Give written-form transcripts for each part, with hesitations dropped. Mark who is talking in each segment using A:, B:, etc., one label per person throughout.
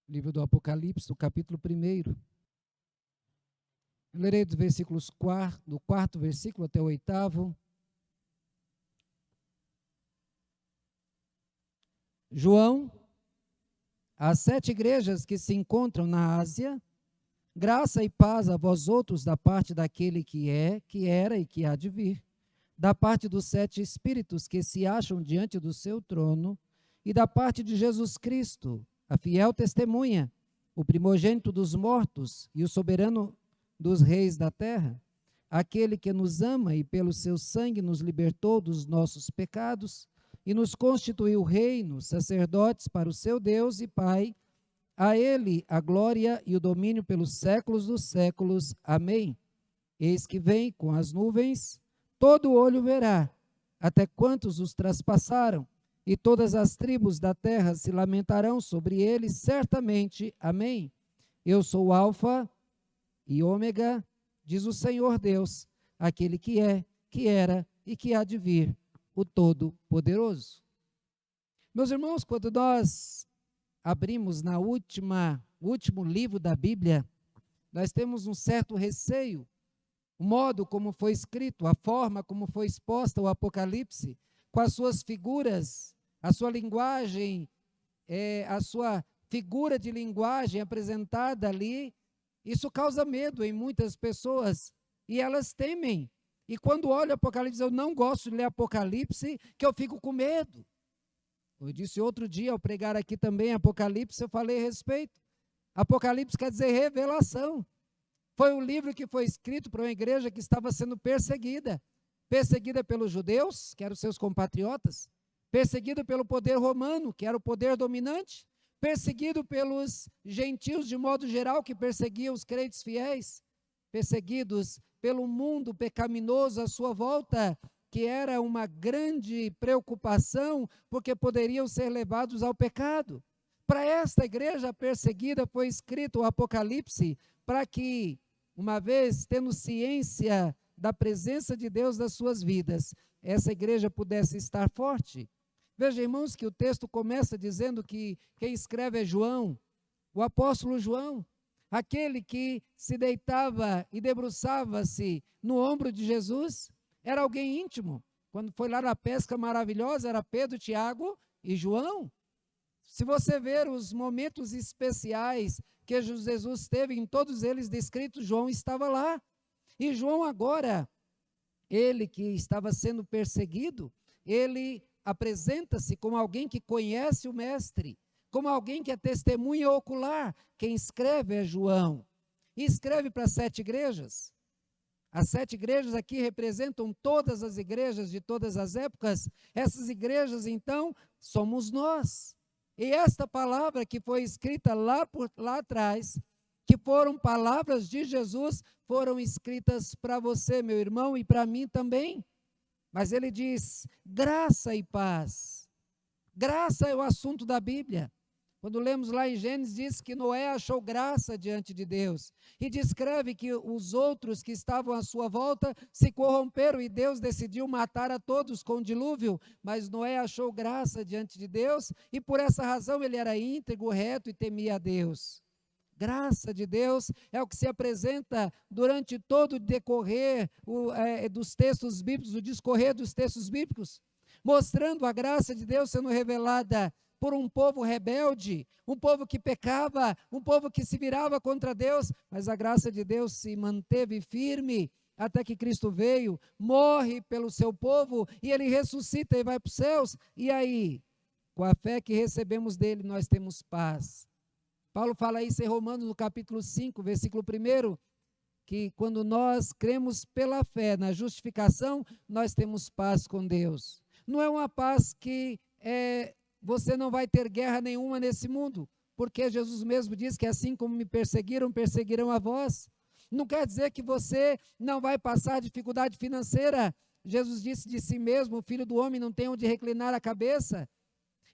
A: Livro do Apocalipse, do capítulo 1. Eu lerei dos versículos do 4º versículo até o 8º. João, às 7 igrejas que se encontram na Ásia, graça e paz a vós outros da parte daquele que é, que era e que há de vir, da parte dos 7 espíritos que se acham diante do seu trono, e da parte de Jesus Cristo, a fiel testemunha, o primogênito dos mortos e o soberano dos reis da terra, aquele que nos ama e pelo seu sangue nos libertou dos nossos pecados e nos constituiu reino, sacerdotes para o seu Deus e Pai. A ele a glória e o domínio pelos séculos dos séculos. Amém. Eis que vem com as nuvens, todo olho verá, até quantos os traspassaram, e todas as tribos da terra se lamentarão sobre ele, certamente. Amém. Eu sou o Alfa e Ômega, diz o Senhor Deus, aquele que é, que era e que há de vir, o Todo-Poderoso. Meus irmãos, quando nós abrimos no último livro da Bíblia, nós temos um certo receio, o modo como foi escrito, a forma como foi exposta o Apocalipse, com as suas figuras, a sua linguagem, a sua figura de linguagem apresentada ali. Isso causa medo em muitas pessoas e elas temem. E quando olho Apocalipse, eu não gosto de ler Apocalipse, que eu fico com medo. Eu disse outro dia, ao pregar aqui também Apocalipse, eu falei a respeito. Apocalipse quer dizer revelação. Foi um livro que foi escrito para uma igreja que estava sendo perseguida pelos judeus, que eram seus compatriotas, perseguida pelo poder romano, que era o poder dominante, perseguido pelos gentios de modo geral, que perseguiam os crentes fiéis, perseguidos pelo mundo pecaminoso à sua volta, que era uma grande preocupação, porque poderiam ser levados ao pecado. Para esta igreja perseguida foi escrito o Apocalipse, para que, uma vez tendo ciência da presença de Deus nas suas vidas, essa igreja pudesse estar forte. Veja, irmãos, que o texto começa dizendo que quem escreve é João, o apóstolo João, aquele que se deitava e debruçava-se no ombro de Jesus, era alguém íntimo. Quando foi lá na pesca maravilhosa, era Pedro, Tiago e João. Se você ver os momentos especiais que Jesus teve, em todos eles descritos, João estava lá. E João agora, ele que estava sendo perseguido, ele apresenta-se como alguém que conhece o Mestre, como alguém que é testemunha ocular. Quem escreve é João. E escreve para 7 igrejas. As 7 igrejas aqui representam todas as igrejas de todas as épocas. Essas igrejas, então, somos nós. E esta palavra que foi escrita lá atrás, que foram palavras de Jesus, foram escritas para você, meu irmão, e para mim também. Mas ele diz, graça e paz. Graça é o assunto da Bíblia. Quando lemos lá em Gênesis, diz que Noé achou graça diante de Deus. E descreve que os outros que estavam à sua volta se corromperam e Deus decidiu matar a todos com o dilúvio. Mas Noé achou graça diante de Deus e por essa razão ele era íntegro, reto e temia a Deus. Graça de Deus é o que se apresenta durante todo o decorrer dos textos bíblicos, o discorrer dos textos bíblicos, mostrando a graça de Deus sendo revelada por um povo rebelde, um povo que pecava, um povo que se virava contra Deus, mas a graça de Deus se manteve firme até que Cristo veio, morre pelo seu povo e ele ressuscita e vai para os céus. E aí, com a fé que recebemos dele, nós temos paz. Paulo fala isso em Romanos, no capítulo 5, versículo 1, que quando nós cremos pela fé na justificação, nós temos paz com Deus. Não é uma paz que você não vai ter guerra nenhuma nesse mundo, porque Jesus mesmo diz que assim como me perseguiram, perseguirão a vós. Não quer dizer que você não vai passar dificuldade financeira. Jesus disse de si mesmo, o Filho do Homem não tem onde reclinar a cabeça.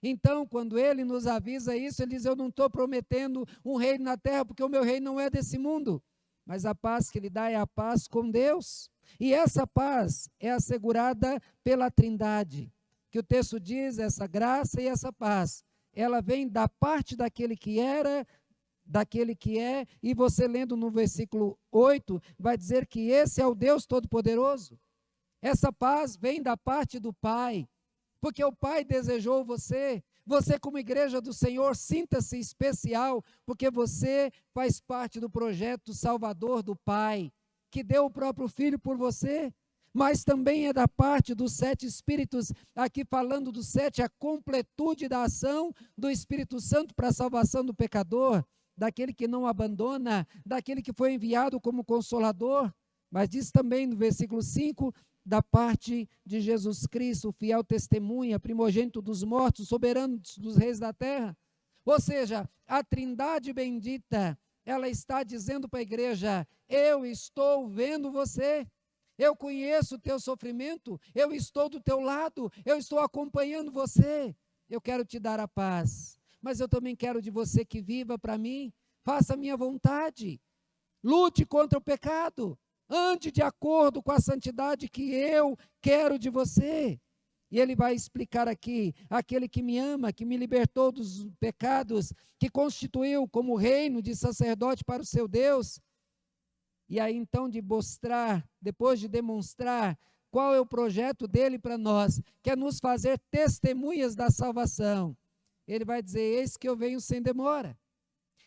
A: Então, quando ele nos avisa isso, ele diz, eu não estou prometendo um reino na terra, porque o meu reino não é desse mundo. Mas a paz que ele dá é a paz com Deus. E essa paz é assegurada pela Trindade. Que o texto diz, essa graça e essa paz, ela vem da parte daquele que era, daquele que é, e você lendo no versículo 8, vai dizer que esse é o Deus Todo-Poderoso. Essa paz vem da parte do Pai, porque o Pai desejou você. Você, como igreja do Senhor, sinta-se especial, porque você faz parte do projeto salvador do Pai, que deu o próprio Filho por você, mas também é da parte dos 7 Espíritos, aqui falando dos 7, a completude da ação do Espírito Santo para a salvação do pecador, daquele que não abandona, daquele que foi enviado como Consolador, mas diz também no versículo 5, da parte de Jesus Cristo, fiel testemunha, primogênito dos mortos, soberano dos reis da terra. Ou seja, a Trindade bendita, ela está dizendo para a igreja: eu estou vendo você, eu conheço o teu sofrimento, eu estou do teu lado, eu estou acompanhando você, eu quero te dar a paz, mas eu também quero de você que viva para mim, faça a minha vontade, lute contra o pecado, ande de acordo com a santidade que eu quero de você. E ele vai explicar aqui, aquele que me ama, que me libertou dos pecados, que constituiu como reino de sacerdote para o seu Deus. E aí então de mostrar, depois de demonstrar qual é o projeto dele para nós, que é nos fazer testemunhas da salvação. Ele vai dizer: eis que eu venho sem demora.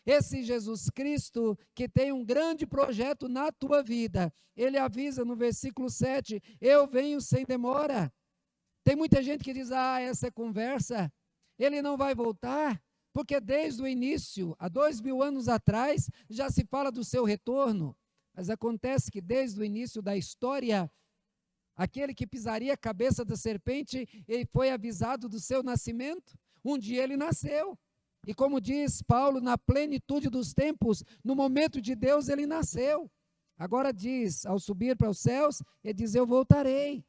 A: Esse Jesus Cristo que tem um grande projeto na tua vida, ele avisa no versículo 7, eu venho sem demora. Tem muita gente que diz: essa é conversa, ele não vai voltar, porque desde o início, há 2000 anos atrás, já se fala do seu retorno, mas acontece que desde o início da história, aquele que pisaria a cabeça da serpente, ele foi avisado do seu nascimento, um dia ele nasceu, e como diz Paulo, na plenitude dos tempos, no momento de Deus ele nasceu. Agora diz, ao subir para os céus, ele diz: eu voltarei.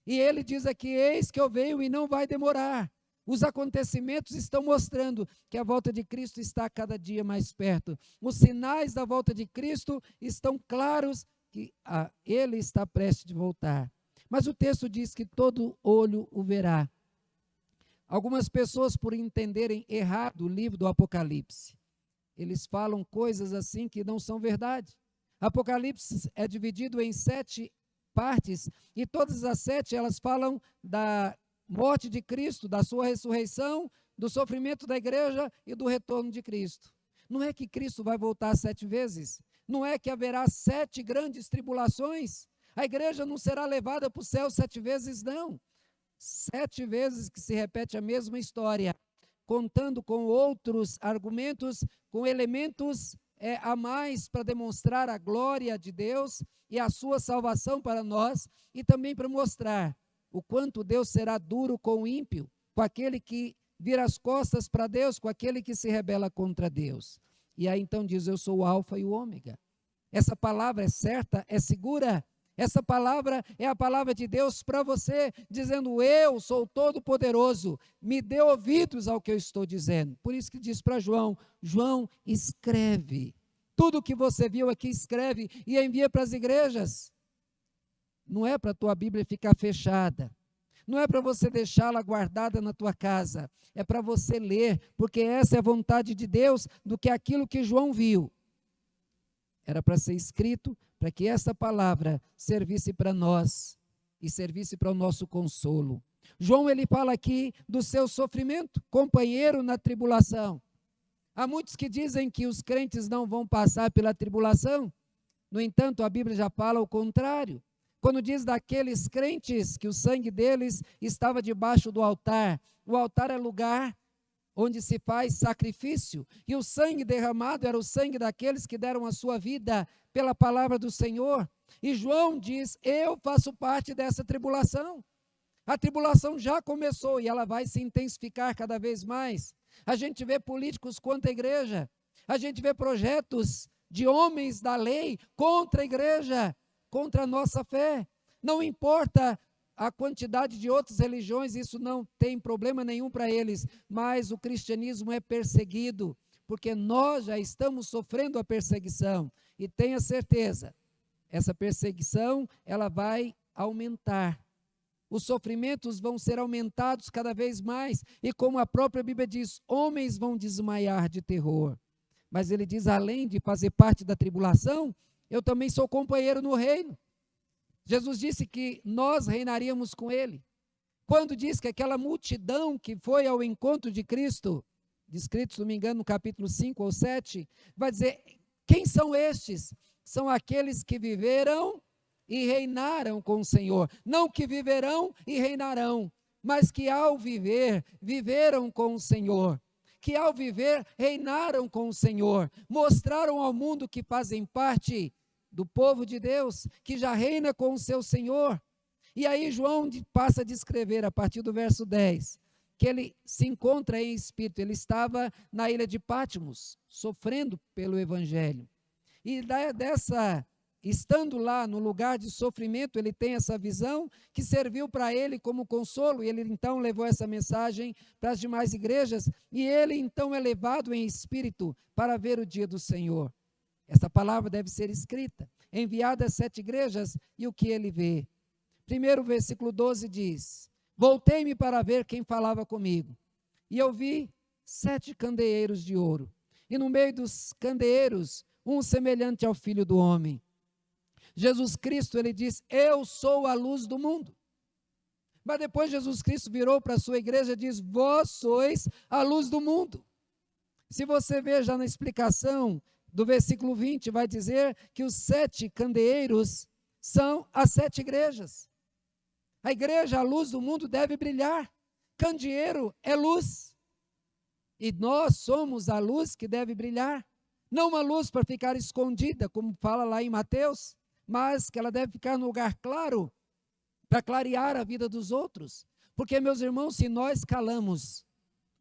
A: E ele diz aqui: eis que eu venho e não vai demorar. Os acontecimentos estão mostrando que a volta de Cristo está cada dia mais perto. Os sinais da volta de Cristo estão claros que ele está prestes a voltar. Mas o texto diz que todo olho o verá. Algumas pessoas, por entenderem errado o livro do Apocalipse, eles falam coisas assim que não são verdade. Apocalipse é dividido em 7 partes, e todas as 7 elas falam da morte de Cristo, da sua ressurreição, do sofrimento da igreja e do retorno de Cristo. Não é que Cristo vai voltar 7 vezes, não é que haverá 7 grandes tribulações, a igreja não será levada para o céu 7 vezes, não. 7 vezes que se repete a mesma história, contando com outros argumentos, com elementos a mais para demonstrar a glória de Deus e a sua salvação para nós, e também para mostrar o quanto Deus será duro com o ímpio, com aquele que vira as costas para Deus, com aquele que se rebela contra Deus. E aí então diz: eu sou o alfa e o ômega. Essa palavra é certa, é segura. Essa palavra é a palavra de Deus para você, dizendo: eu sou todo-poderoso, me dê ouvidos ao que eu estou dizendo. Por isso que diz para João: João, escreve. Tudo que você viu aqui, escreve e envia para as igrejas. Não é para a tua Bíblia ficar fechada. Não é para você deixá-la guardada na tua casa. É para você ler, porque essa é a vontade de Deus, do que aquilo que João viu. Era para ser escrito, para que essa palavra servisse para nós e servisse para o nosso consolo. João, ele fala aqui do seu sofrimento, companheiro na tribulação. Há muitos que dizem que os crentes não vão passar pela tribulação. No entanto, a Bíblia já fala o contrário. Quando diz daqueles crentes que o sangue deles estava debaixo do altar. O altar é lugar onde se faz sacrifício, e o sangue derramado era o sangue daqueles que deram a sua vida pela palavra do Senhor. E João diz: eu faço parte dessa tribulação. A tribulação já começou e ela vai se intensificar cada vez mais. A gente vê políticos contra a igreja, a gente vê projetos de homens da lei contra a igreja, contra a nossa fé. Não importa a quantidade de outras religiões, isso não tem problema nenhum para eles, mas o cristianismo é perseguido, porque nós já estamos sofrendo a perseguição, e tenha certeza, essa perseguição, ela vai aumentar, os sofrimentos vão ser aumentados cada vez mais, e como a própria Bíblia diz, homens vão desmaiar de terror. Mas ele diz, além de fazer parte da tribulação, eu também sou companheiro no reino. Jesus disse que nós reinaríamos com ele. Quando diz que aquela multidão que foi ao encontro de Cristo, descrito, se não me engano, no capítulo 5 ou 7, vai dizer, quem são estes? São aqueles que viveram e reinaram com o Senhor. Não que viverão e reinarão, mas que ao viver, viveram com o Senhor. Que ao viver, reinaram com o Senhor. Mostraram ao mundo que fazem parte do povo de Deus, que já reina com o seu Senhor. E aí João passa a descrever, a partir do verso 10, que ele se encontra em espírito. Ele estava na ilha de Patmos, sofrendo pelo Evangelho. E estando lá no lugar de sofrimento, ele tem essa visão que serviu para ele como consolo, e ele então levou essa mensagem para as demais igrejas, e ele então é levado em espírito para ver o dia do Senhor. Essa palavra deve ser escrita, enviada às 7 igrejas, e o que ele vê? Primeiro, versículo 12 diz, voltei-me para ver quem falava comigo, e eu vi 7 candeeiros de ouro, e no meio dos candeeiros, um semelhante ao Filho do Homem. Jesus Cristo, ele diz, eu sou a luz do mundo. Mas depois Jesus Cristo virou para a sua igreja e diz, vós sois a luz do mundo. Se você ver já na explicação do versículo 20, vai dizer que os 7 candeeiros são as 7 igrejas. A igreja, a luz do mundo, deve brilhar. Candeeiro é luz. E nós somos a luz que deve brilhar. Não uma luz para ficar escondida, como fala lá em Mateus, mas que ela deve ficar no lugar claro, para clarear a vida dos outros. Porque, meus irmãos, se nós calamos,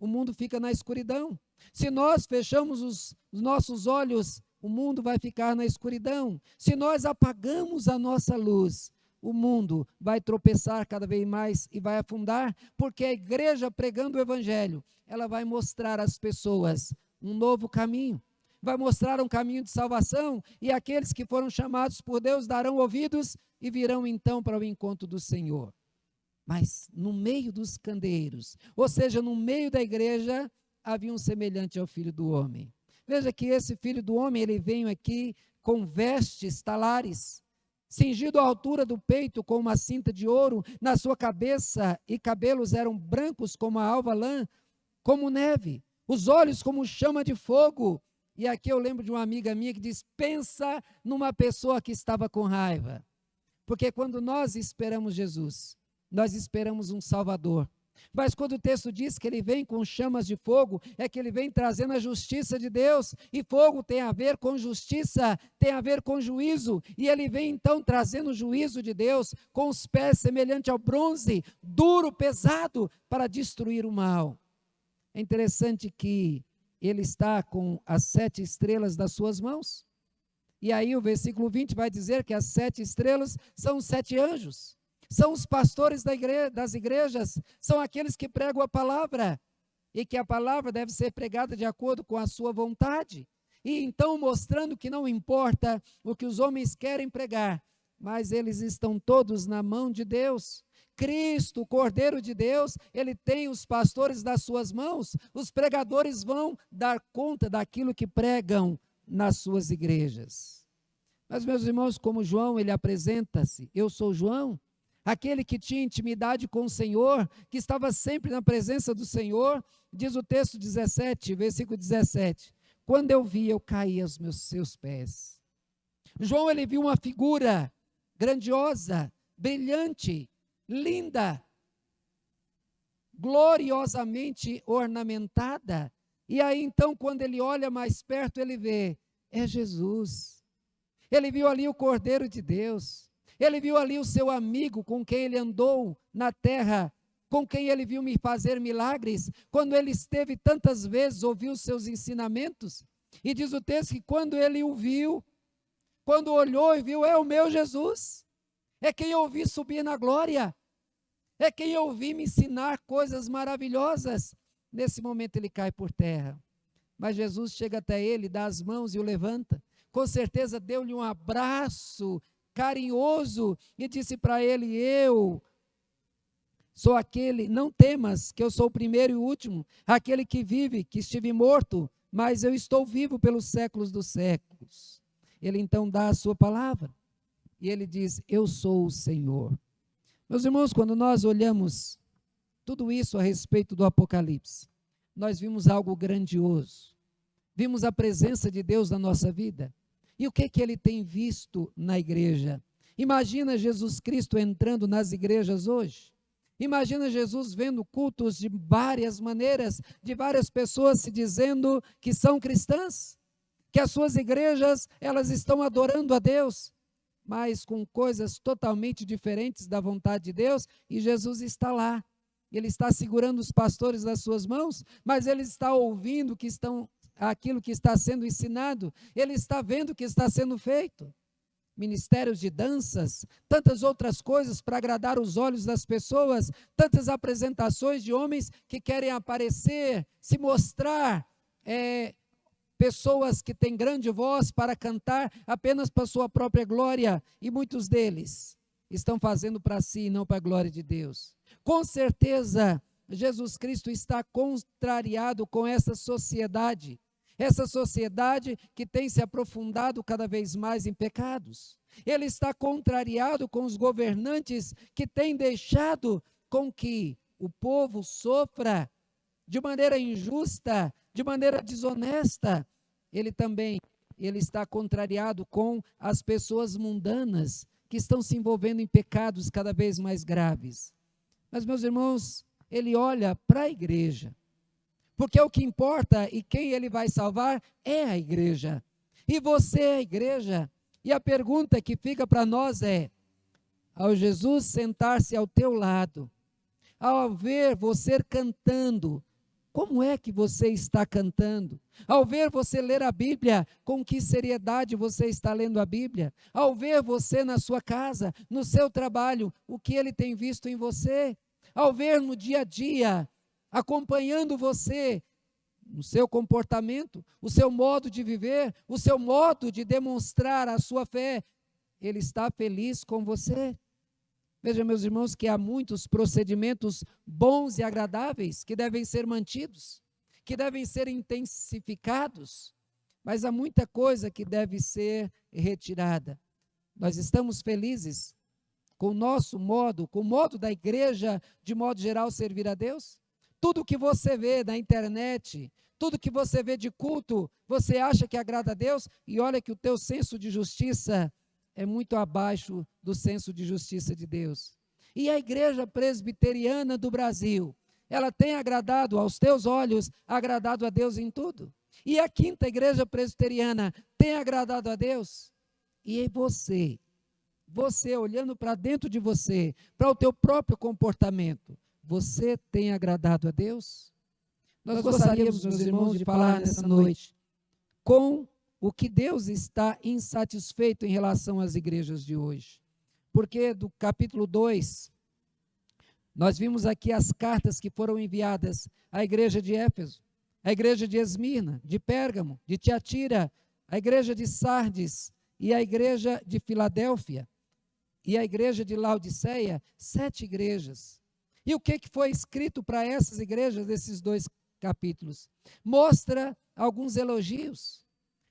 A: o mundo fica na escuridão. Se nós fechamos os nossos olhos, o mundo vai ficar na escuridão. Se nós apagamos a nossa luz, o mundo vai tropeçar cada vez mais e vai afundar, porque a igreja pregando o evangelho, ela vai mostrar às pessoas um novo caminho. Vai mostrar um caminho de salvação, e aqueles que foram chamados por Deus darão ouvidos e virão então para o encontro do Senhor. Mas no meio dos candeeiros, ou seja, no meio da igreja, havia um semelhante ao Filho do Homem. Veja que esse Filho do Homem, ele veio aqui com vestes talares, cingido à altura do peito com uma cinta de ouro, na sua cabeça e cabelos eram brancos como a alva lã, como neve, os olhos como chama de fogo. E aqui eu lembro de uma amiga minha que diz, pensa numa pessoa que estava com raiva. Porque quando nós esperamos Jesus, nós esperamos um Salvador. Mas quando o texto diz que ele vem com chamas de fogo, é que ele vem trazendo a justiça de Deus. E fogo tem a ver com justiça, tem a ver com juízo. E ele vem então trazendo o juízo de Deus com os pés semelhante ao bronze, duro, pesado, para destruir o mal. É interessante que ele está com as 7 estrelas das suas mãos. E aí o versículo 20 vai dizer que as 7 estrelas são os 7 anjos. São os pastores das igrejas, são aqueles que pregam a palavra. E que a palavra deve ser pregada de acordo com a sua vontade. E então mostrando que não importa o que os homens querem pregar, mas eles estão todos na mão de Deus. Cristo, o Cordeiro de Deus, ele tem os pastores das suas mãos, os pregadores vão dar conta daquilo que pregam nas suas igrejas. Mas, meus irmãos, como João, ele apresenta-se, eu sou João, aquele que tinha intimidade com o Senhor, que estava sempre na presença do Senhor, diz o texto 17, versículo 17, quando eu vi, eu caí aos seus pés. João, ele viu uma figura grandiosa, brilhante, linda, gloriosamente ornamentada, e aí então quando ele olha mais perto, ele vê, é Jesus, ele viu ali o Cordeiro de Deus, ele viu ali o seu amigo com quem ele andou na terra, com quem ele viu me fazer milagres, quando ele esteve tantas vezes, ouviu os seus ensinamentos, e diz o texto que quando ele o viu, quando olhou e viu, é o meu Jesus, é quem eu vi subir na glória, é quem eu vi me ensinar coisas maravilhosas. Nesse momento ele cai por terra, mas Jesus chega até ele, dá as mãos e o levanta, com certeza deu-lhe um abraço carinhoso e disse para ele, eu sou aquele, não temas, que eu sou o primeiro e o último, aquele que vive, que estive morto, mas eu estou vivo pelos séculos dos séculos. Ele então dá a sua palavra, e ele diz: eu sou o Senhor. Meus irmãos, quando nós olhamos tudo isso a respeito do Apocalipse, nós vimos algo grandioso, vimos a presença de Deus na nossa vida. E o que ele tem visto na igreja? Imagina Jesus Cristo entrando nas igrejas hoje. Imagina Jesus vendo cultos de várias maneiras, de várias pessoas se dizendo que são cristãs, que as suas igrejas, elas estão adorando a Deus, mas com coisas totalmente diferentes da vontade de Deus, e Jesus está lá. Ele está segurando os pastores das suas mãos, mas ele está ouvindo aquilo que está sendo ensinado, ele está vendo o que está sendo feito. Ministérios de danças, tantas outras coisas para agradar os olhos das pessoas, tantas apresentações de homens que querem aparecer, se mostrar, pessoas que têm grande voz para cantar apenas para sua própria glória, e muitos deles estão fazendo para si e não para a glória de Deus. Com certeza, Jesus Cristo está contrariado com essa sociedade que tem se aprofundado cada vez mais em pecados. Ele está contrariado com os governantes que têm deixado com que o povo sofra de maneira injusta, de maneira desonesta. Ele está contrariado com as pessoas mundanas que estão se envolvendo em pecados cada vez mais graves. Mas, meus irmãos, ele olha para a igreja, porque o que importa e quem ele vai salvar é a igreja. E você é a igreja. E a pergunta que fica para nós é: ao Jesus sentar-se ao teu lado, ao ver você cantando, como é que você está cantando? Ao ver você ler a Bíblia, com que seriedade você está lendo a Bíblia? Ao ver você na sua casa, no seu trabalho, o que ele tem visto em você? Ao ver no dia a dia, acompanhando você, no seu comportamento, o seu modo de viver, o seu modo de demonstrar a sua fé, ele está feliz com você? Veja, meus irmãos, que há muitos procedimentos bons e agradáveis que devem ser mantidos, que devem ser intensificados, mas há muita coisa que deve ser retirada. Nós estamos felizes com o nosso modo, com o modo da igreja, de modo geral, servir a Deus? Tudo que você vê na internet, tudo que você vê de culto, você acha que agrada a Deus? E olha que o teu senso de justiça é muito abaixo do senso de justiça de Deus. E a igreja presbiteriana do Brasil, ela tem agradado aos teus olhos, agradado a Deus em tudo? E a quinta igreja presbiteriana tem agradado a Deus? E você olhando para dentro de você, para o teu próprio comportamento, você tem agradado a Deus? Nós gostaríamos, meus irmãos, de falar nessa noite com o que Deus está insatisfeito em relação às igrejas de hoje. Porque do capítulo 2, nós vimos aqui as cartas que foram enviadas à igreja de Éfeso, à igreja de Esmirna, de Pérgamo, de Tiatira, à igreja de Sardes e à igreja de Filadélfia e à igreja de Laodiceia, 7 igrejas. E o que foi escrito para essas igrejas desses 2 capítulos? Mostra alguns elogios.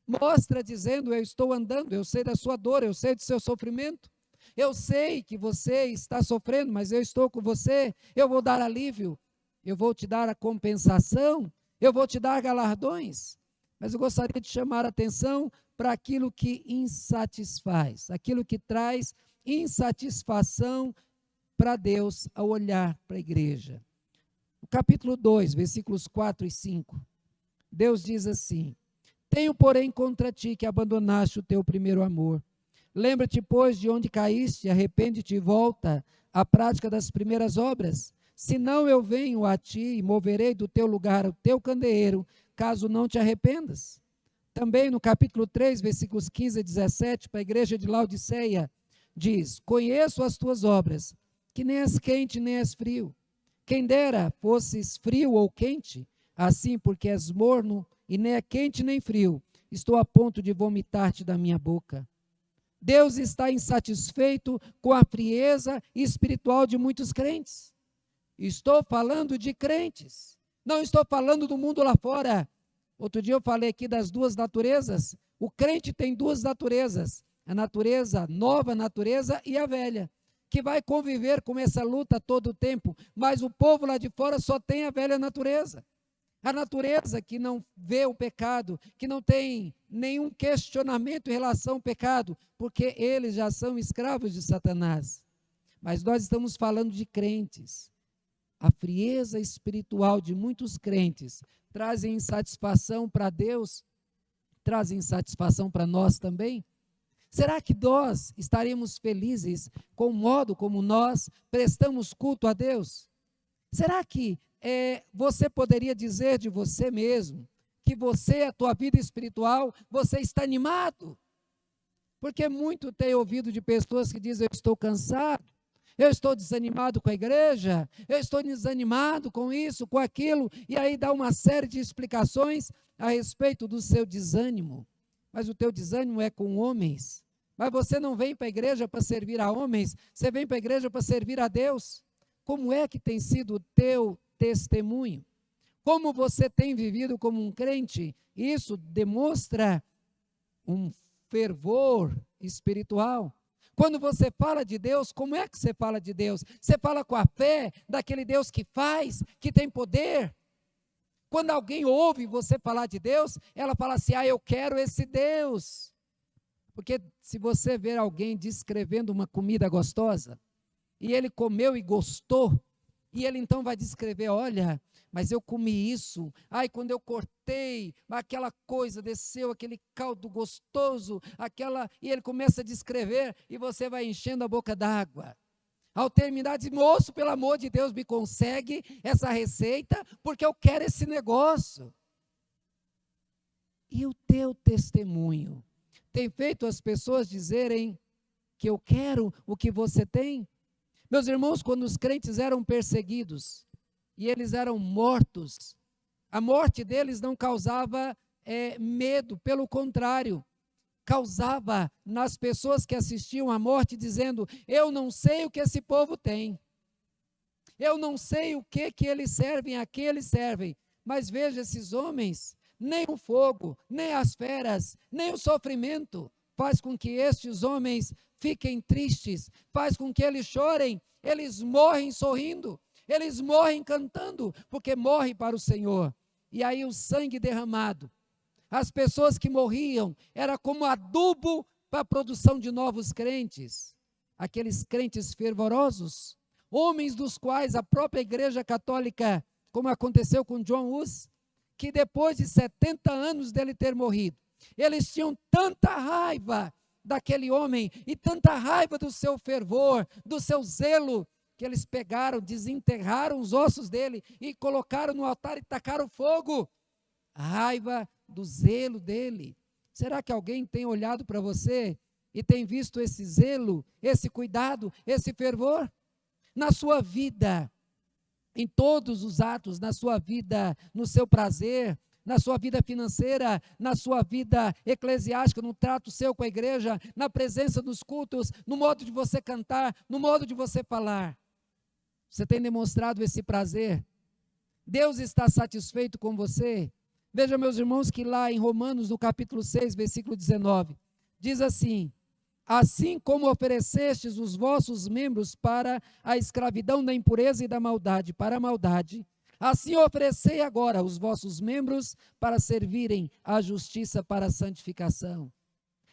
A: Mostra dizendo: eu estou andando, eu sei da sua dor, eu sei do seu sofrimento, eu sei que você está sofrendo, mas eu estou com você, eu vou dar alívio, eu vou te dar a compensação, eu vou te dar galardões. Mas eu gostaria de chamar a atenção para aquilo que insatisfaz, aquilo que traz insatisfação para Deus ao olhar para a igreja. No capítulo 2, versículos 4 e 5, Deus diz assim: tenho, porém, contra ti que abandonaste o teu primeiro amor. Lembra-te, pois, de onde caíste, arrepende-te e volta à prática das primeiras obras. Senão eu venho a ti e moverei do teu lugar o teu candeeiro, caso não te arrependas. Também no capítulo 3, versículos 15 a 17, para a igreja de Laodiceia, diz: conheço as tuas obras, que nem és quente nem és frio. Quem dera fosses frio ou quente, assim porque és morno e nem é quente nem frio, estou a ponto de vomitar-te da minha boca. Deus está insatisfeito com a frieza espiritual de muitos crentes. Estou falando de crentes, não estou falando do mundo lá fora. Outro dia eu falei aqui das duas naturezas. O crente tem duas naturezas, a natureza, a nova natureza e a velha, que vai conviver com essa luta todo o tempo, mas o povo lá de fora só tem a velha natureza. A natureza que não vê o pecado, que não tem nenhum questionamento em relação ao pecado, porque eles já são escravos de Satanás. Mas nós estamos falando de crentes. A frieza espiritual de muitos crentes trazem insatisfação para Deus, trazem insatisfação para nós também. Será que nós estaremos felizes com o modo como nós prestamos culto a Deus? Será que você poderia dizer de você mesmo que você, a tua vida espiritual, você está animado? Porque muito tem ouvido de pessoas que dizem: eu estou cansado, eu estou desanimado com a igreja, eu estou desanimado com isso, com aquilo, e aí dá uma série de explicações a respeito do seu desânimo. Mas o teu desânimo é com homens. Mas você não vem para a igreja para servir a homens, você vem para a igreja para servir a Deus. Como é que tem sido o teu testemunho? Como você tem vivido como um crente? Isso demonstra um fervor espiritual. Quando você fala de Deus, como é que você fala de Deus? Você fala com a fé daquele Deus que faz, que tem poder. Quando alguém ouve você falar de Deus, ela fala assim: eu quero esse Deus. Porque se você ver alguém descrevendo uma comida gostosa, e ele comeu e gostou, e ele então vai descrever: olha, mas eu comi isso, quando eu cortei, aquela coisa desceu, aquele caldo gostoso, e ele começa a descrever, e você vai enchendo a boca d'água. Ao terminar, diz: moço, pelo amor de Deus, me consegue essa receita, porque eu quero esse negócio. E o teu testemunho tem feito as pessoas dizerem que eu quero o que você tem? Meus irmãos, quando os crentes eram perseguidos e eles eram mortos, a morte deles não causava medo, pelo contrário, causava nas pessoas que assistiam à morte, dizendo: eu não sei o que esse povo tem, eu não sei o que eles servem, a que eles servem, mas veja esses homens, nem o fogo, nem as feras, nem o sofrimento faz com que estes homens fiquem tristes, faz com que eles chorem, eles morrem sorrindo, eles morrem cantando, porque morrem para o Senhor. E aí o sangue derramado, as pessoas que morriam, era como adubo para a produção de novos crentes, aqueles crentes fervorosos, homens dos quais a própria Igreja Católica, como aconteceu com John Hus, que depois de 70 anos dele ter morrido, eles tinham tanta raiva daquele homem e tanta raiva do seu fervor, do seu zelo, que eles pegaram, desenterraram os ossos dele e colocaram no altar e tacaram fogo. A raiva do zelo dele. Será que alguém tem olhado para você e tem visto esse zelo, esse cuidado, esse fervor? Na sua vida, em todos os atos, na sua vida, no seu prazer, na sua vida financeira, na sua vida eclesiástica, no trato seu com a igreja, na presença dos cultos, no modo de você cantar, no modo de você falar. Você tem demonstrado esse prazer? Deus está satisfeito com você? Veja, meus irmãos, que lá em Romanos, no capítulo 6, versículo 19, diz assim: assim como oferecestes os vossos membros para a escravidão da impureza e da maldade, para a maldade, assim oferecei agora os vossos membros para servirem à justiça, para a santificação.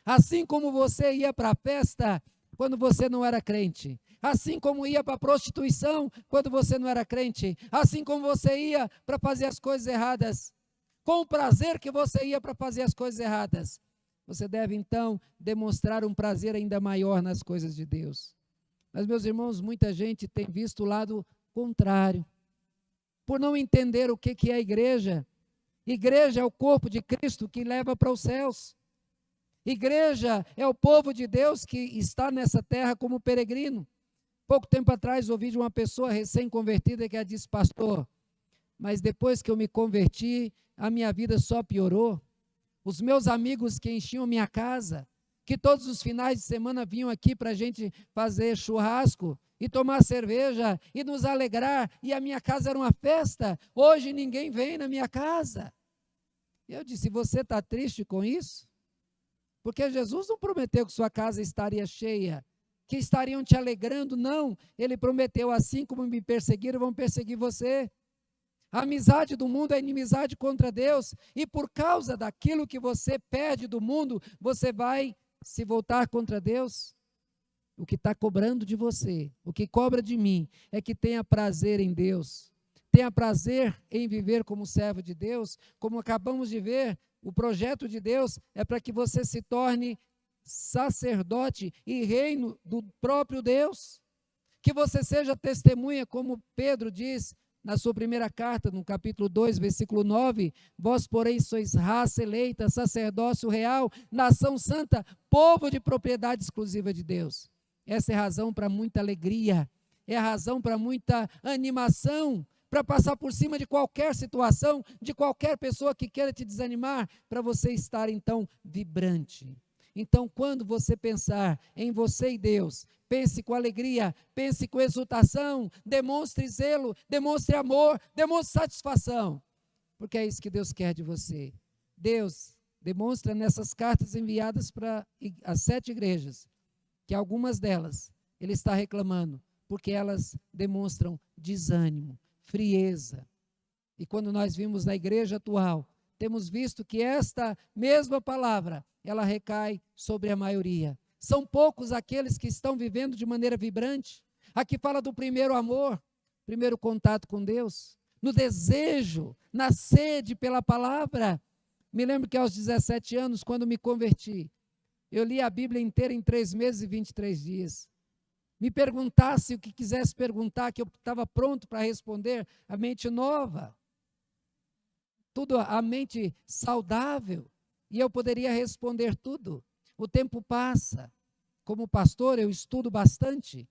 A: Assim como você ia para a festa quando você não era crente, assim como ia para a prostituição quando você não era crente, assim como você ia para fazer as coisas erradas, com o prazer que você ia para fazer as coisas erradas, você deve então demonstrar um prazer ainda maior nas coisas de Deus. Mas, meus irmãos, muita gente tem visto o lado contrário, por não entender o que é a igreja. Igreja é o corpo de Cristo que leva para os céus. Igreja é o povo de Deus que está nessa terra como peregrino. Pouco tempo atrás ouvi de uma pessoa recém-convertida que ela disse: pastor, mas depois que eu me converti, a minha vida só piorou. Os meus amigos que enchiam minha casa, que todos os finais de semana vinham aqui para a gente fazer churrasco e tomar cerveja e nos alegrar, e a minha casa era uma festa, hoje ninguém vem na minha casa. E eu disse: você está triste com isso? Porque Jesus não prometeu que sua casa estaria cheia, que estariam te alegrando, não. Ele prometeu: assim como me perseguiram, vão perseguir você. A amizade do mundo é inimizade contra Deus, e por causa daquilo que você perde do mundo, você vai se voltar contra Deus. O que está cobrando de você, o que cobra de mim, é que tenha prazer em Deus, tenha prazer em viver como servo de Deus. Como acabamos de ver, o projeto de Deus é para que você se torne sacerdote e reino do próprio Deus, que você seja testemunha, como Pedro diz na sua primeira carta, no capítulo 2, versículo 9, vós, porém, sois raça eleita, sacerdócio real, nação santa, povo de propriedade exclusiva de Deus. Essa é a razão para muita alegria, é a razão para muita animação, para passar por cima de qualquer situação, de qualquer pessoa que queira te desanimar, para você estar então vibrante. Então, quando você pensar em você e Deus, pense com alegria, pense com exultação, demonstre zelo, demonstre amor, demonstre satisfação, porque é isso que Deus quer de você. Deus demonstra nessas cartas enviadas para as 7 igrejas, que algumas delas Ele está reclamando, porque elas demonstram desânimo, frieza. E quando nós vimos na igreja atual, temos visto que esta mesma palavra, ela recai sobre a maioria. São poucos aqueles que estão vivendo de maneira vibrante. Aqui fala do primeiro amor, primeiro contato com Deus, no desejo, na sede pela palavra. Me lembro que aos 17 anos, quando me converti, eu li a Bíblia inteira em 3 meses e 23 dias. Me perguntasse o que quisesse perguntar, que eu estava pronto para responder, a mente nova, tudo a mente saudável, e eu poderia responder tudo. O tempo passa. Como pastor, eu estudo bastante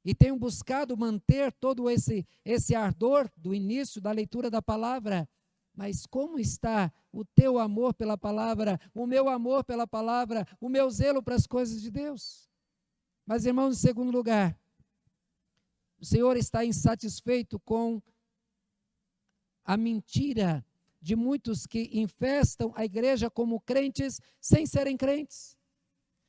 A: e tenho buscado manter todo esse ardor do início da leitura da palavra. Mas como está o teu amor pela palavra, o meu amor pela palavra, o meu zelo para as coisas de Deus? Mas, irmãos, em segundo lugar, o Senhor está insatisfeito com a mentira de muitos que infestam a igreja como crentes sem serem crentes.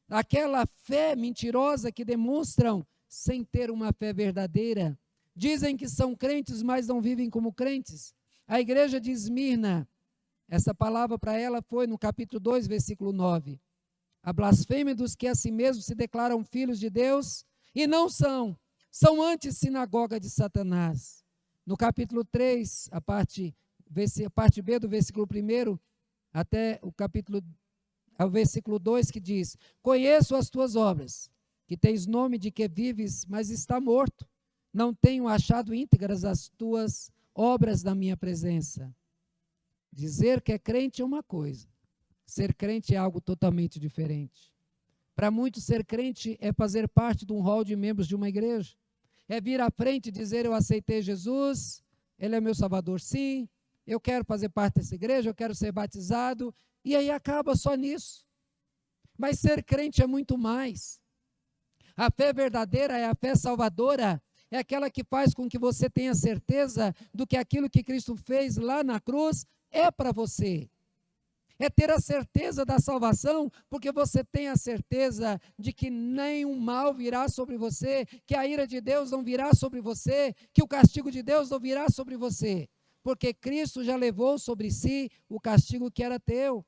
A: Aquela fé mentirosa que demonstram sem ter uma fé verdadeira. Dizem que são crentes, mas não vivem como crentes. A igreja de Esmirna, essa palavra para ela foi no capítulo 2, versículo 9. A blasfêmia dos que a si mesmos se declaram filhos de Deus e não são antes sinagoga de Satanás. No capítulo 3, a parte B do versículo 1 até o versículo 2, que diz: conheço as tuas obras, que tens nome de que vives, mas está morto. Não tenho achado íntegras as tuas obras na minha presença. Dizer que é crente é uma coisa, ser crente é algo totalmente diferente. Para muitos, ser crente é fazer parte de um hall de membros de uma igreja, é vir à frente e dizer: eu aceitei Jesus, Ele é meu Salvador, sim, eu quero fazer parte dessa igreja, eu quero ser batizado, e aí acaba só nisso. Mas ser crente é muito mais. A fé verdadeira é a fé salvadora, é aquela que faz com que você tenha certeza do que aquilo que Cristo fez lá na cruz é para você. É ter a certeza da salvação, porque você tem a certeza de que nenhum mal virá sobre você, que a ira de Deus não virá sobre você, que o castigo de Deus não virá sobre você, porque Cristo já levou sobre si o castigo que era teu.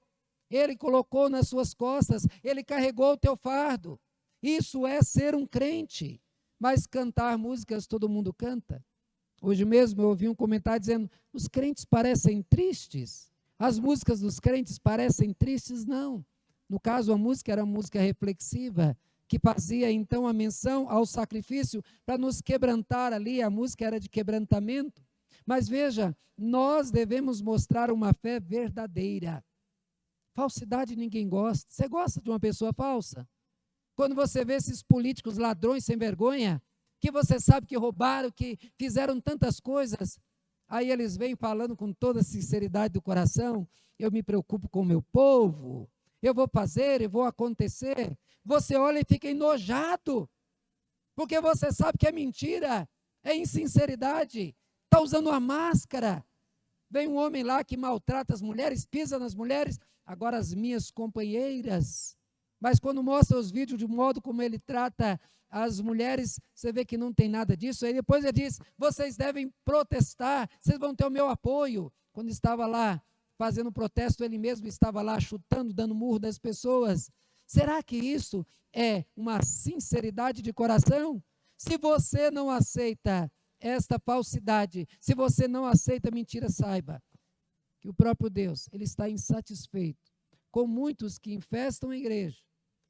A: Ele colocou nas suas costas, Ele carregou o teu fardo. Isso é ser um crente. Mas cantar músicas todo mundo canta. Hoje mesmo eu ouvi um comentário dizendo: os crentes parecem tristes. As músicas dos crentes parecem tristes? Não. No caso, a música era uma música reflexiva, que fazia então a menção ao sacrifício para nos quebrantar ali. A música era de quebrantamento. Mas veja, nós devemos mostrar uma fé verdadeira. Falsidade ninguém gosta. Você gosta de uma pessoa falsa? Quando você vê esses políticos ladrões sem vergonha, que você sabe que roubaram, que fizeram tantas coisas, aí eles vêm falando com toda a sinceridade do coração: eu me preocupo com o meu povo, eu vou fazer e vou acontecer. Você olha e fica enojado, porque você sabe que é mentira, é insinceridade, está usando uma máscara. Vem um homem lá que maltrata as mulheres, pisa nas mulheres, agora as minhas companheiras. Mas quando mostra os vídeos de modo como ele trata as mulheres, você vê que não tem nada disso. Aí depois ele diz, vocês devem protestar, vocês vão ter o meu apoio. Quando estava lá fazendo protesto, ele mesmo estava lá chutando, dando murro das pessoas. Será que isso é uma sinceridade de coração? Se você não aceita esta falsidade, se você não aceita mentira, saiba que o próprio Deus, ele está insatisfeito com muitos que infestam a igreja,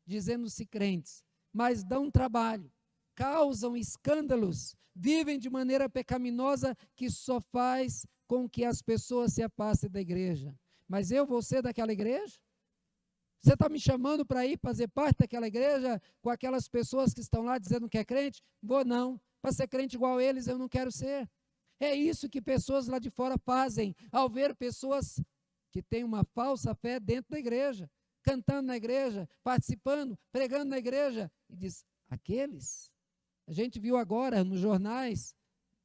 A: dizendo-se crentes, mas dão trabalho, causam escândalos, vivem de maneira pecaminosa que só faz com que as pessoas se afastem da igreja. Mas eu vou ser daquela igreja? Você está me chamando para ir fazer parte daquela igreja com aquelas pessoas que estão lá dizendo que é crente? Vou não. Para ser crente igual a eles, eu não quero ser. É isso que pessoas lá de fora fazem, ao ver pessoas que têm uma falsa fé dentro da igreja, cantando na igreja, participando, pregando na igreja, e diz, aqueles. A gente viu agora nos jornais,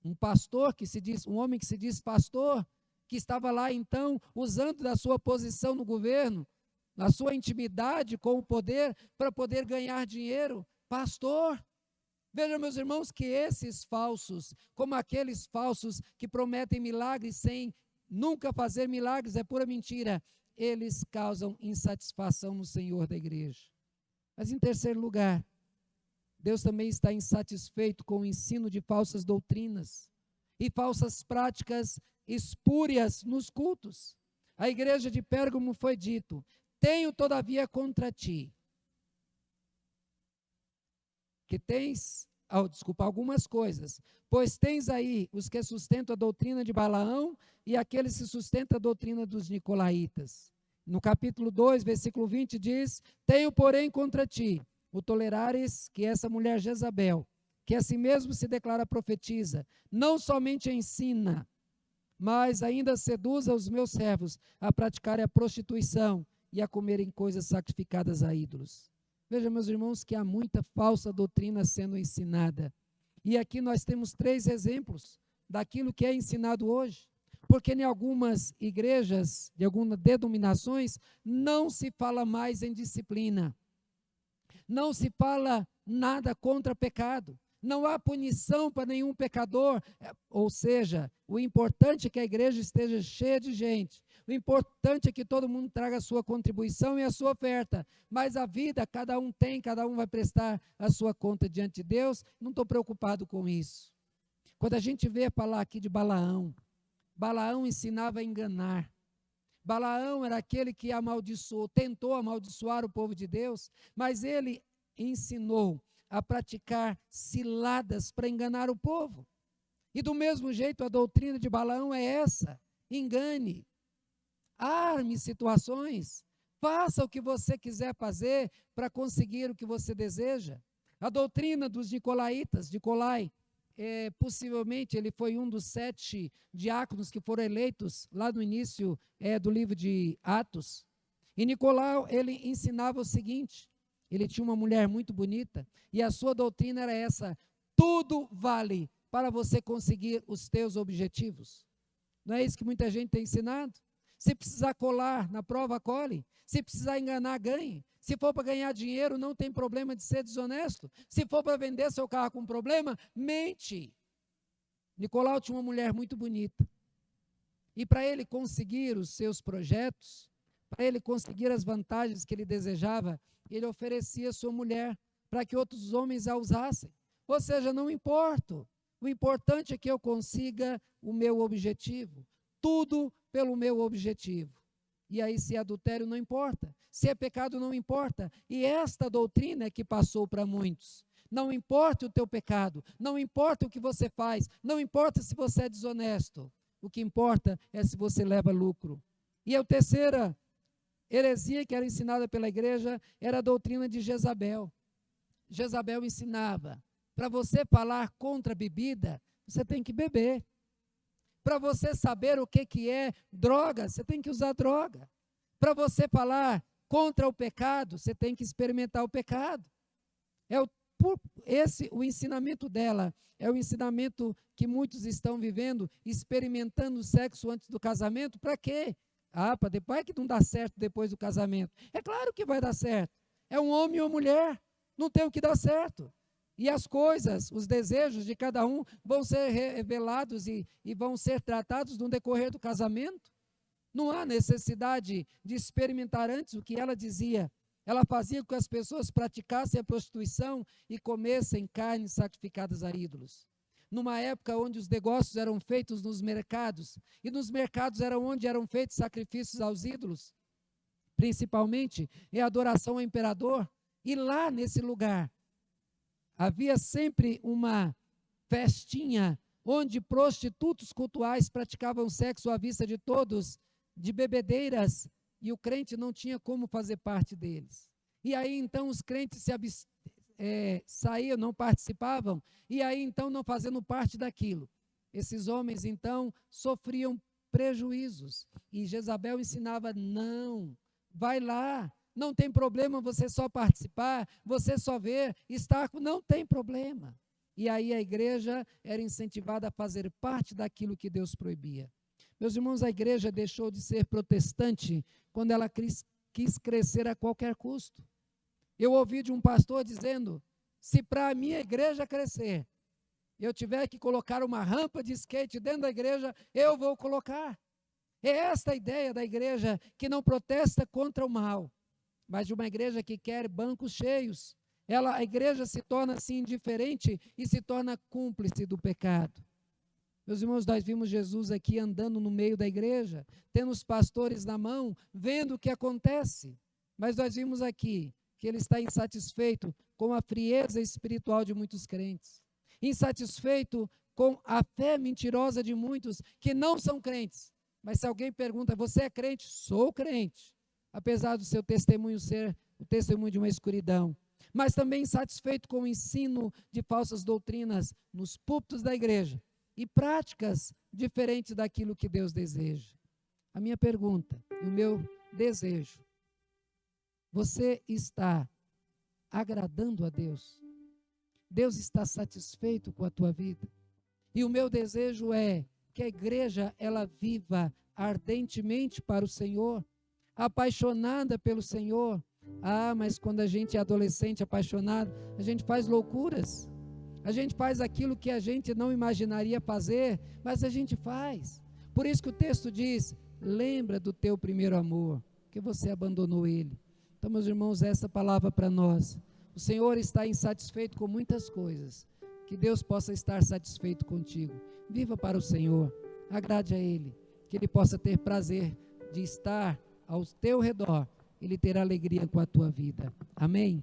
A: um pastor que se diz, um homem que se diz pastor, que estava lá então, usando da sua posição no governo, na sua intimidade com o poder, para poder ganhar dinheiro. Pastor, vejam, meus irmãos, que esses falsos, como aqueles falsos que prometem milagres sem nunca fazer milagres, é pura mentira, eles causam insatisfação no Senhor da igreja. Mas em terceiro lugar, Deus também está insatisfeito com o ensino de falsas doutrinas e falsas práticas espúrias nos cultos. A igreja de Pérgamo foi dito, tenho todavia contra ti, que tens, algumas coisas, pois tens aí os que sustentam a doutrina de Balaão e aqueles que sustentam a doutrina dos nicolaítas. No capítulo 2, versículo 20 diz, tenho porém contra ti, o tolerares que essa mulher Jezabel, que a si mesmo se declara profetiza, não somente ensina, mas ainda seduz os meus servos a praticarem a prostituição e a comerem coisas sacrificadas a ídolos. Veja, meus irmãos, que há muita falsa doutrina sendo ensinada. E aqui nós temos 3 exemplos daquilo que é ensinado hoje. Porque em algumas igrejas, de algumas denominações, não se fala mais em disciplina. Não se fala nada contra pecado. Não há punição para nenhum pecador. Ou seja, o importante é que a igreja esteja cheia de gente. O importante é que todo mundo traga a sua contribuição e a sua oferta. Mas a vida, cada um tem, cada um vai prestar a sua conta diante de Deus. Não estou preocupado com isso. Quando a gente vê falar aqui de Balaão, Balaão ensinava a enganar. Balaão era aquele que amaldiçoou, tentou amaldiçoar o povo de Deus, mas ele ensinou a praticar ciladas para enganar o povo. E do mesmo jeito a doutrina de Balaão é essa, engane, arme situações, faça o que você quiser fazer para conseguir o que você deseja. A doutrina dos nicolaítas, Nicolai, possivelmente ele foi um dos 7 diáconos que foram eleitos lá no início do livro de Atos. E Nicolau, ele ensinava o seguinte, ele tinha uma mulher muito bonita, e a sua doutrina era essa, tudo vale para você conseguir os teus objetivos. Não é isso que muita gente tem ensinado? Se precisar colar na prova, cole. Se precisar enganar, ganhe. Se for para ganhar dinheiro, não tem problema de ser desonesto. Se for para vender seu carro com problema, mente. Nicolau tinha uma mulher muito bonita. E para ele conseguir os seus projetos, para ele conseguir as vantagens que ele desejava, ele oferecia a sua mulher para que outros homens a usassem. Ou seja, não importa. O importante é que eu consiga o meu objetivo. Tudo pelo meu objetivo. E aí, se é adultério, não importa. Se é pecado, não importa. E esta doutrina é que passou para muitos. Não importa o teu pecado, não importa o que você faz, não importa se você é desonesto. O que importa é se você leva lucro. E a terceira heresia que era ensinada pela igreja era a doutrina de Jezabel. Jezabel ensinava, para você falar contra a bebida, você tem que beber. Para você saber o que é droga, você tem que usar droga. Para você falar contra o pecado, você tem que experimentar o pecado. o ensinamento dela é o ensinamento que muitos estão vivendo, experimentando o sexo antes do casamento. Para quê? Para depois é que não dá certo depois do casamento. É claro que vai dar certo. É um homem ou mulher, não tem o que dar certo. E as coisas, os desejos de cada um vão ser revelados e vão ser tratados no decorrer do casamento. Não há necessidade de experimentar antes o que ela dizia. Ela fazia com que as pessoas praticassem a prostituição e comessem carnes sacrificadas a ídolos. Numa época onde os negócios eram feitos nos mercados, e nos mercados era onde eram feitos sacrifícios aos ídolos, principalmente em adoração ao imperador, e lá nesse lugar havia sempre uma festinha onde prostitutos cultuais praticavam sexo à vista de todos, de bebedeiras, e o crente não tinha como fazer parte deles. E aí então os crentes saíam, não participavam, e aí então não fazendo parte daquilo. Esses homens então sofriam prejuízos, e Jezabel ensinava: não, vai lá, não tem problema você só participar, você só ver, estar, não tem problema. E aí a igreja era incentivada a fazer parte daquilo que Deus proibia. Meus irmãos, a igreja deixou de ser protestante quando ela quis crescer a qualquer custo. Eu ouvi de um pastor dizendo: se para a minha igreja crescer, eu tiver que colocar uma rampa de skate dentro da igreja, eu vou colocar. É esta a ideia da igreja que não protesta contra o mal, mas de uma igreja que quer bancos cheios. A igreja se torna assim indiferente e se torna cúmplice do pecado. Meus irmãos, nós vimos Jesus aqui andando no meio da igreja, tendo os pastores na mão, vendo o que acontece. Mas nós vimos aqui que ele está insatisfeito com a frieza espiritual de muitos crentes, insatisfeito com a fé mentirosa de muitos que não são crentes. Mas se alguém pergunta: você é crente? Sou crente, apesar do seu testemunho ser o testemunho de uma escuridão. Mas também insatisfeito com o ensino de falsas doutrinas nos púlpitos da igreja e práticas diferentes daquilo que Deus deseja. A minha pergunta e o meu desejo: você está agradando a Deus? Deus está satisfeito com a tua vida? E o meu desejo é que a igreja ela viva ardentemente para o Senhor, apaixonada pelo Senhor. Mas quando a gente é adolescente apaixonado, a gente faz loucuras. A gente faz aquilo que a gente não imaginaria fazer, mas a gente faz. Por isso que o texto diz: lembra do teu primeiro amor, que você abandonou ele. Então, meus irmãos, essa palavra para nós. O Senhor está insatisfeito com muitas coisas. Que Deus possa estar satisfeito contigo. Viva para o Senhor, agrade a Ele, que Ele possa ter prazer de estar ao teu redor, Ele ter alegria com a tua vida. Amém?